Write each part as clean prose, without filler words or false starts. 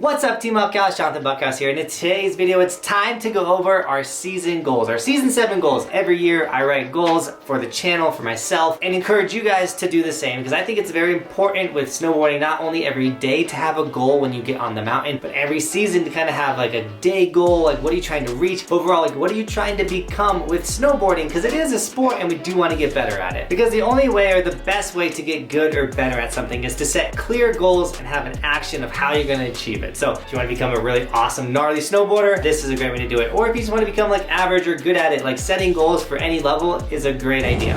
What's up, Team Buckhouse? Johnathan Buckhouse here, and in today's video it's time to go over our season goals, our season 7 goals. Every year I write goals for the channel, for myself, and encourage you guys to do the same because I think it's very important with snowboarding, not only every day to have a goal when you get on the mountain, but every season to kind of have like a day goal, like what are you trying to reach? Overall, like what are you trying to become with snowboarding? Because it is a sport and we do want to get better at it. Because the only way or the best way to get good or better at something is to set clear goals and have an action of how you're going to achieve it. So if you want to become a really awesome, gnarly snowboarder, this is a great way to do it. Or if you just want to become like average or good at it, like setting goals for any level is a great idea.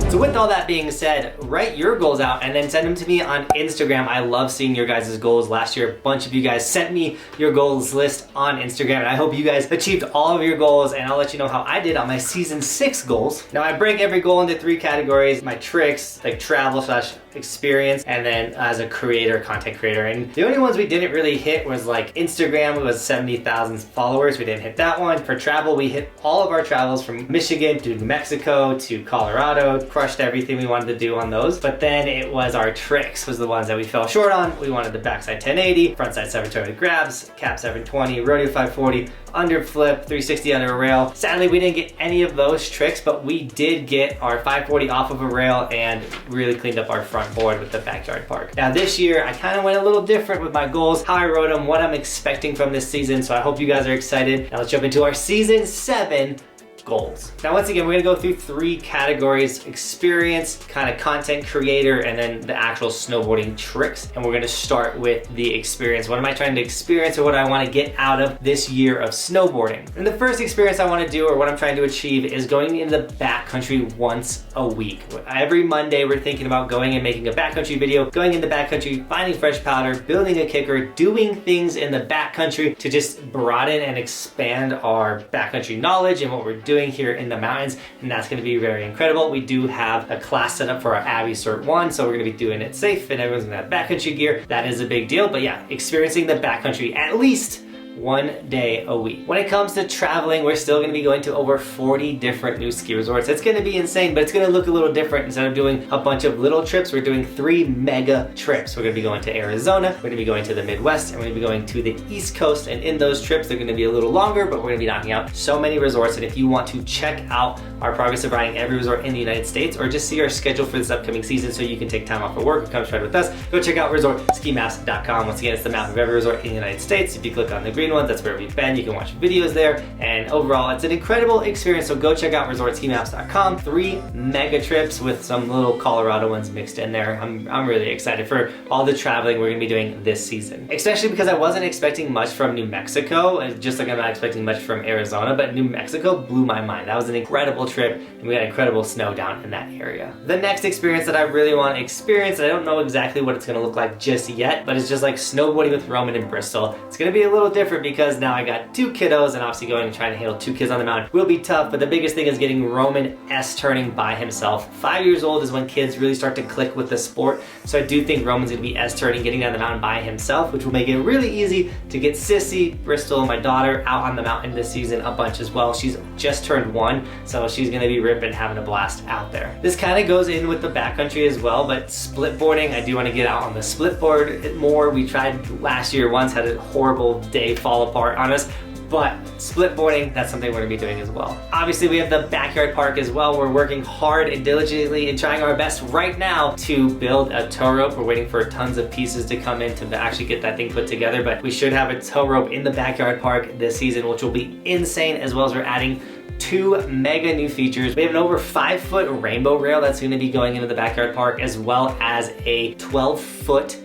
So with all that being said, write your goals out and then send them to me on Instagram. I love seeing your guys' goals. Last year, a bunch of you guys sent me your goals list on Instagram, and I hope you guys achieved all of your goals, and I'll let you know how I did on my season 6 goals. Now I break every goal into 3 categories: my tricks, like travel / experience, and then as a creator, content creator. And the only ones we didn't really hit was like Instagram. It was 70,000 followers. We didn't hit that one. For travel, we hit all of our travels from Michigan to New Mexico to Colorado. Crushed everything we wanted to do on those. But then it was our tricks was the ones that we fell short on. We wanted the backside 1080, frontside 720 grabs, cap 720, rodeo 540, under flip, 360 under a rail. Sadly, we didn't get any of those tricks, but we did get our 540 off of a rail and really cleaned up our front board with the backyard park. Now this year, I kind of went a little different with my goals, how I wrote them, what I'm expecting from this season, so I hope you guys are excited. Now let's jump into our season 7 goals. Now once again, we're gonna go through 3 categories: experience, kind of content creator, and then the actual snowboarding tricks. And we're gonna start with the experience. What am I trying to experience, or what I want to get out of this year of snowboarding? And the first experience I want to do, or what I'm trying to achieve, is going into the backcountry once a week. Every Monday we're thinking about going and making a backcountry video, going into backcountry, finding fresh powder, building a kicker, doing things in the backcountry to just broaden and expand our backcountry knowledge and what we're doing here in the mountains, and that's going to be very incredible. We do have a class set up for our Abbey Cert 1, so we're going to be doing it safe and everyone's going to have backcountry gear. That is a big deal, but yeah, experiencing the backcountry at least 1 day a week. When it comes to traveling, we're still going to be going to over 40 different new ski resorts. It's going to be insane, but it's going to look a little different. Instead of doing a bunch of little trips, we're doing 3 mega trips. We're going to be going to Arizona, we're going to be going to the Midwest, and we're going to be going to the East Coast. And in those trips, they're going to be a little longer, but we're going to be knocking out so many resorts. And if you want to check out our progress of riding every resort in the United States, or just see our schedule for this upcoming season so you can take time off of work and come try with us, go check out resortskimaps.com. Once again, it's the map of every resort in the United States. If you click on the green one, that's where we've been. You can watch videos there, and overall it's an incredible experience, so go check out resortskimaps.com. 3 mega trips with some little Colorado ones mixed in there. I'm really excited for all the traveling we're gonna be doing this season, especially because I wasn't expecting much from New Mexico, just like I'm not expecting much from Arizona, but New Mexico blew my mind. That was an incredible trip, and we had incredible snow down in that area. The next experience that I really want to experience, I don't know exactly what it's gonna look like just yet, but it's just like snowboarding with Roman in Bristol. It's gonna be a little different because now I got 2 kiddos, and obviously going and trying to handle 2 kids on the mountain will be tough, but the biggest thing is getting Roman S-turning by himself. 5 years old is when kids really start to click with the sport, so I do think Roman's gonna be S-turning, getting down the mountain by himself, which will make it really easy to get Sissy, Bristol, my daughter, out on the mountain this season a bunch as well. She's just turned 1, so she's gonna be ripping, having a blast out there. This kind of goes in with the backcountry as well, but split boarding, I do want to get out on the split board more. We tried last year once, had a horrible day fall apart on us, but split boarding, that's something we're gonna be doing as well. Obviously, we have the backyard park as well. We're working hard and diligently and trying our best right now to build a tow rope. We're waiting for tons of pieces to come in to actually get that thing put together, but we should have a tow rope in the backyard park this season, which will be insane, as well as we're adding 2 mega new features. We have an over 5-foot rainbow rail that's gonna be going into the backyard park, as well as a 12-foot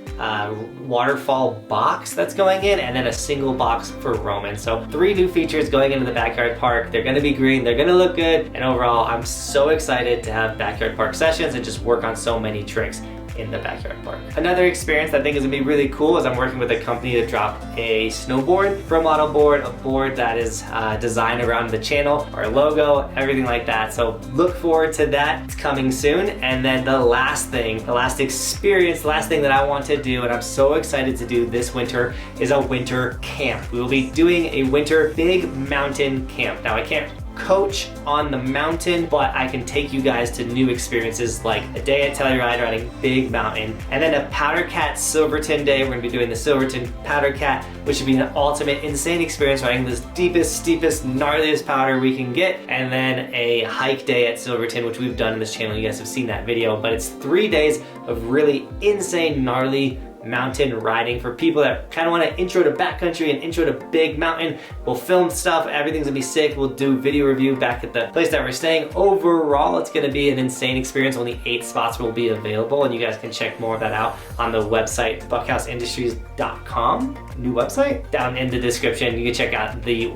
waterfall box that's going in, and then a single box for Roman. So 3 new features going into the backyard park. They're gonna be green, they're gonna look good, and overall I'm so excited to have backyard park sessions and just work on so many tricks in the backyard park. Another experience that I think is gonna be really cool is I'm working with a company to drop a snowboard from model board, a board that is designed around the channel, our logo, everything like that. So look forward to that. It's coming soon. And then the last thing, the last experience, the last thing that I want to do, and I'm so excited to do this winter, is a winter camp. We will be doing a winter big mountain camp. Now I can't coach on the mountain, but I can take you guys to new experiences like a day at Telluride riding big mountain, and then a Powder Cat Silverton day. We're gonna be doing the Silverton Powder Cat, which should be an ultimate insane experience riding this deepest, steepest, gnarliest powder we can get, and then a hike day at Silverton, which we've done in this channel. You guys have seen that video, but it's 3 days of really insane, gnarly mountain riding for people that kind of want an intro to backcountry and intro to big mountain. We'll film stuff, everything's gonna be sick. We'll do video review back at the place that we're staying. Overall, it's gonna be an insane experience. Only 8 spots will be available, and you guys can check more of that out on the website, buckouseindustries.com. New website? Down in the description, you can check out the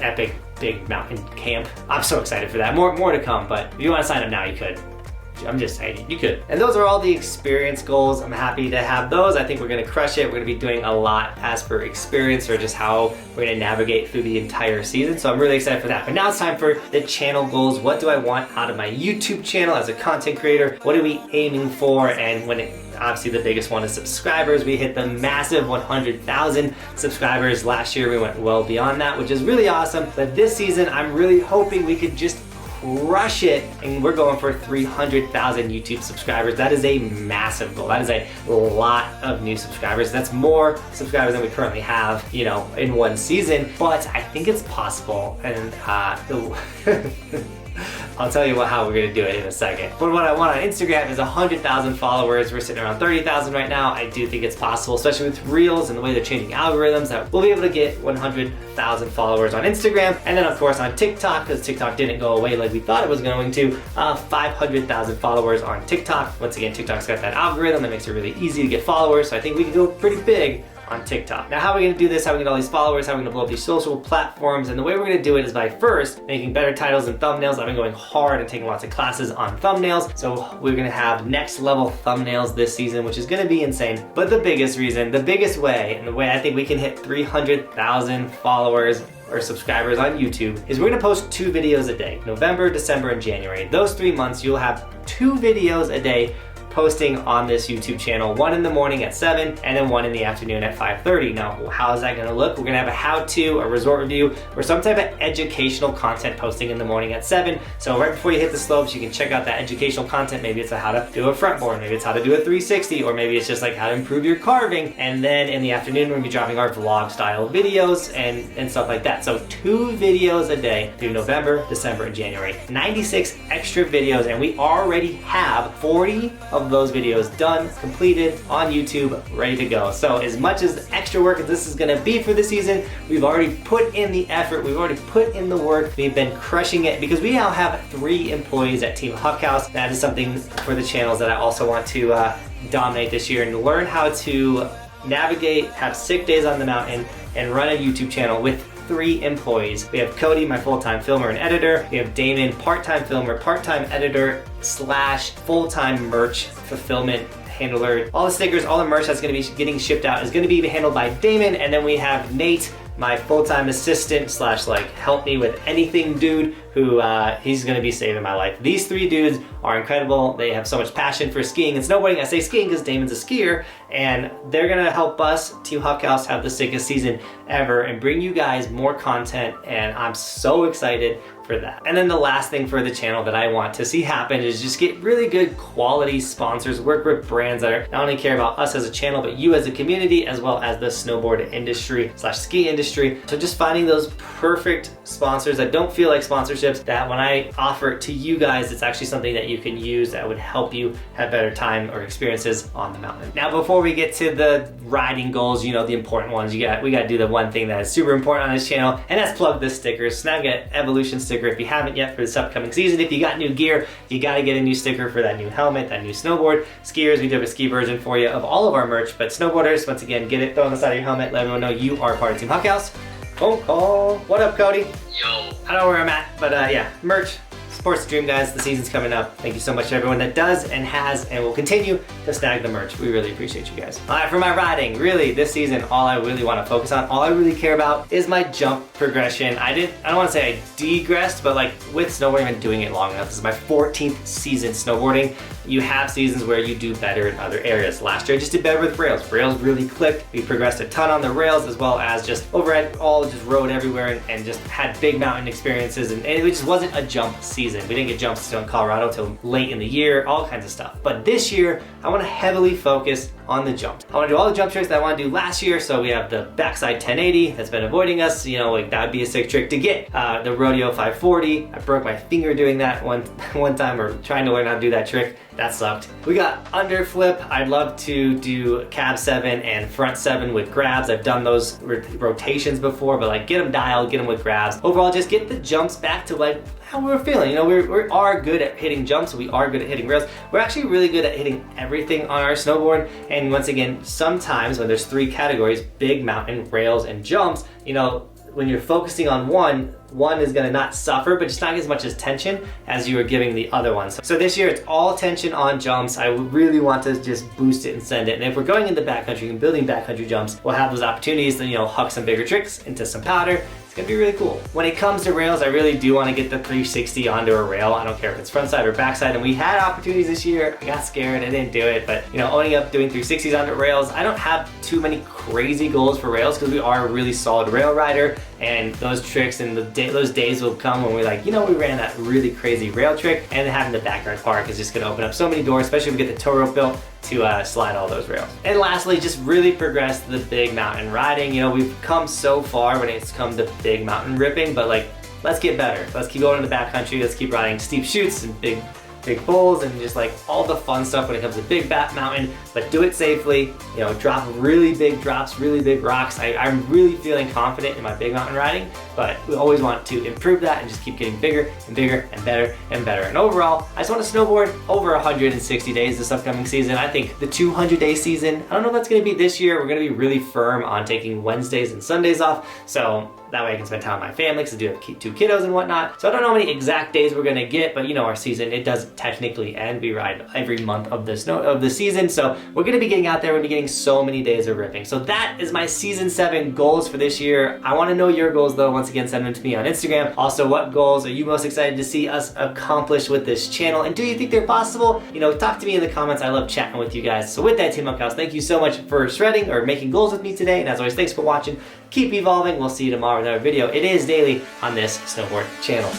epic big mountain camp. I'm so excited for that. More to come, but if you wanna sign up now, you could. I'm just saying, you could. And those are all the experience goals. I'm happy to have those. I think we're gonna crush it. We're gonna be doing a lot as for experience, or just how we're gonna navigate through the entire season. So I'm really excited for that. But now it's time for the channel goals. What do I want out of my YouTube channel as a content creator? What are we aiming for? And obviously the biggest one is subscribers. We hit the massive 100,000 subscribers. Last year we went well beyond that, which is really awesome. But this season, I'm really hoping we could just crush it, and we're going for 300,000 YouTube subscribers. That is a massive goal. That is a lot of new subscribers. That's more subscribers than we currently have, you know, in one season, but I think it's possible, and I'll tell you how we're gonna do it in a second. But what I want on Instagram is 100,000 followers. We're sitting around 30,000 right now. I do think it's possible, especially with Reels and the way they're changing algorithms, that we'll be able to get 100,000 followers on Instagram. And then of course on TikTok, because TikTok didn't go away like we thought it was going to, 500,000 followers on TikTok. Once again, TikTok's got that algorithm that makes it really easy to get followers. So I think we can go pretty big on TikTok. Now, how are we gonna do this? How are we gonna get all these followers? How are we gonna blow up these social platforms? And the way we're gonna do it is by first making better titles and thumbnails. I've been going hard and taking lots of classes on thumbnails. So we're gonna have next level thumbnails this season, which is gonna be insane. But the biggest reason, the biggest way, and the way I think we can hit 300,000 followers or subscribers on YouTube is we're gonna post 2 videos a day, November, December, and January. Those 3 months, you'll have 2 videos a day posting on this YouTube channel, 1 in the morning at 7 and then 1 in the afternoon at 5:30. Now, how is that gonna look? We're gonna have a how-to, a resort review, or some type of educational content posting in the morning at 7. So right before you hit the slopes, you can check out that educational content. Maybe it's how to do a front board, maybe it's how to do a 360, or maybe it's just like how to improve your carving. And then in the afternoon, we're gonna be dropping our vlog style videos and stuff like that. So 2 videos a day through November, December, and January. 96 extra videos, and we already have 40 of those videos done, completed on YouTube, ready to go. So as much as extra work as this is gonna be for the season, we've already put in the effort, we've already put in the work, we've been crushing it, because we now have 3 employees at Team Buckhouse. That is something for the channels that I also want to dominate this year, and learn how to navigate, have sick days on the mountain, and run a YouTube channel with 3 employees. We have Cody, my full-time filmer and editor. We have Damon, part-time filmer, part-time editor / full-time merch fulfillment handler. All the stickers, all the merch that's gonna be getting shipped out is gonna be handled by Damon. And then we have Nate, my full-time assistant / like help me with anything dude, who he's gonna be saving my life. These 3 dudes are incredible. They have so much passion for skiing and snowboarding. I say skiing because Damon's a skier, and they're gonna help us, Team Buckhouse, have the sickest season ever and bring you guys more content, and I'm so excited for that. And then the last thing for the channel that I want to see happen is just get really good quality sponsors, work with brands that are not only care about us as a channel, but you as a community, as well as the snowboard industry / ski industry. So just finding those perfect sponsors that don't feel like sponsorships, that when I offer it to you guys, it's actually something that you can use that would help you have better time or experiences on the mountain. Now, before we get to the riding goals, you know, the important ones, we got to do the one thing that is super important on this channel, and that's plug the stickers. Snag an Evolution sticker if you haven't yet for this upcoming season. If you got new gear, you got to get a new sticker for that new helmet, that new snowboard. Skiers, we do have a ski version for you of all of our merch, but snowboarders, once again, get it, throw it on the side of your helmet, let everyone know you are part of Team Buckhouse. Phone call. What up, Cody? Yo. I don't know where I'm at, but yeah, merch, supports the dream, guys. The season's coming up. Thank you so much to everyone that does and has and will continue to snag the merch. We really appreciate you guys. All right, for my riding, really this season, all I really want to focus on, all I really care about is my jump progression. I don't want to say I degressed, but like with snowboarding, I've been doing it long enough. This is my 14th season snowboarding. You have seasons where you do better in other areas. Last year I just did better with rails. Rails really clicked. We progressed a ton on the rails, as well as just overhead, all just rode everywhere and just had big mountain experiences, and it just wasn't a jump season. We didn't get jumps still in Colorado till late in the year, all kinds of stuff. But this year, I want to heavily focus on the jumps. I want to do all the jump tricks that I want to do last year. So we have the backside 1080 that's been avoiding us. You know, like that would be a sick trick to get. The rodeo 540. I broke my finger doing that one time, or trying to learn how to do that trick. That sucked. We got under flip. I'd love to do cab 7 and front 7 with grabs. I've done those rotations before, but like get them dialed, get them with grabs. Overall, just get the jumps back to like how we're feeling. You know, we are good at hitting jumps. We are good at hitting rails. We're actually really good at hitting everything on our snowboard. And once again, sometimes when there's 3 categories, big mountain, rails, and jumps, you know, when you're focusing on one is gonna not suffer, but just not as much as tension as you are giving the other one. So this year it's all tension on jumps. I really want to just boost it and send it. And if we're going into backcountry and building backcountry jumps, we'll have those opportunities to, you know, huck some bigger tricks into some powder. It's gonna be really cool. When it comes to rails, I really do want to get the 360 onto a rail. I don't care if it's front side or back side, and we had opportunities this year. I got scared, I didn't do it, but you know, owning up doing 360s onto rails, I don't have too many crazy goals for rails because we are a really solid rail rider, and those tricks and those days will come when we're like, you know, we ran that really crazy rail trick, and having the backyard park is just gonna open up so many doors, especially if we get the tow rope built to slide all those rails. And lastly, just really progress the big mountain riding. You know, we've come so far when it's come to big mountain ripping, but like, let's get better. Let's keep going in the backcountry. Let's keep riding steep chutes and big bowls and just like all the fun stuff when it comes to big bat mountain, but do it safely. You know, drop really big drops, really big rocks. I'm really feeling confident in my big mountain riding, but we always want to improve that and just keep getting bigger and bigger and better and better. And overall, I just want to snowboard over 160 days this upcoming season. I think the 200-day season, I don't know if that's going to be this year. We're going to be really firm on taking Wednesdays and Sundays off, so that way I can spend time with my family because I do have 2 kiddos and whatnot. So I don't know how many exact days we're gonna get, but you know, our season, it does technically end. We ride every month of the season. So we're gonna be getting out there, we're gonna be getting so many days of ripping. So that is my season 7 goals for this year. I wanna know your goals though. Once again, send them to me on Instagram. Also, what goals are you most excited to see us accomplish with this channel? And do you think they're possible? You know, talk to me in the comments. I love chatting with you guys. So with that, Team Buckhouse, thank you so much for shredding or making goals with me today. And as always, thanks for watching. Keep evolving. We'll see you tomorrow with another video. It is daily on this snowboard channel.